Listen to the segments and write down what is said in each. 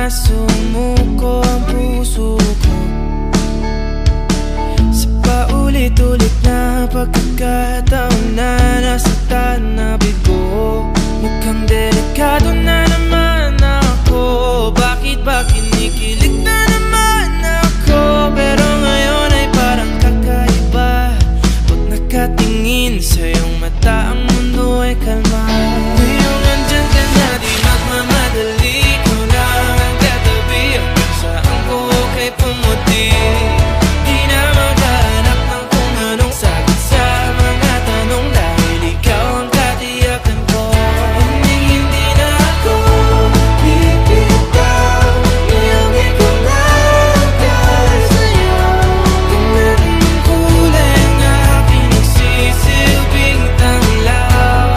na sumuko ang puso ko sa paulit-ulit na pagkakataon na nasaktan na bigo. Mukhang delikado na naman ako. Bakit ba kinikilig na naman ako? Pero ngayon ay parang kakaiba. Pag nakatingin sa iyong mata, ang mundo ay kalma. Ngayong andyan ka na, di magmamadali. Ikaw lang ang katabi, hanggang saan ko kay pumuti. Di na maghanap ng kung anong sagot sa mga tanong, dahil ikaw ang katiyakan ko. Hindi na ako bibitaw, ngayong ikaw lang dahil sa'yo. Kung meron ng kulay ang aking nagsisilbing tanglaw,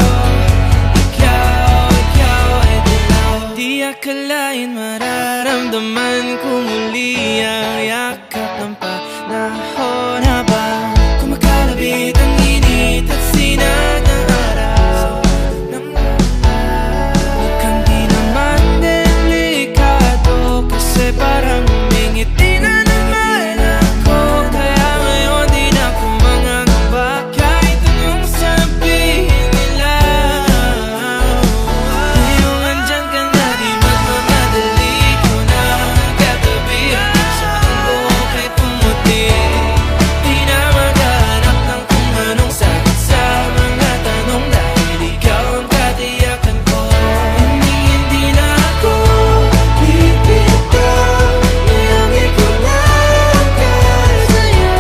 ikaw ay dilaw. Di akalain mararamdaman ko muli ang yakap ng panahon habang kumakalabit ang init at sinag ng araw. Mukhang di naman delikado, kasi parang umingiti na naman ako. Kaya ngayon di na ako mangangamba, kahit anong sabihin nila. Ngayong andyan ka na, di magmamadali. Ikaw na ang katabi, hanggang saan ko kay pumuti. Di na maghanap ng kung anong sagot sa mga tanong, dahil ikaw ang katiyakan ko. Hindi na ako bibitaw, ngayong ikaw lang dahil sa'yo.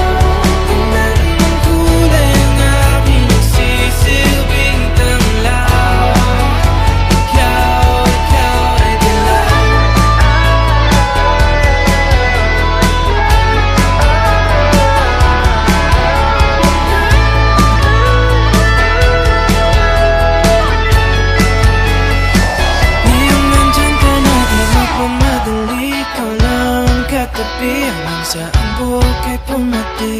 Kung meron ng kulay ang aking nagsisilbing tanglaw, ikaw ay dilaw. Ngayong nandyan ka na, di magmamadali. Ikaw lang ang katabi, hanggang saan buhok ay pumati.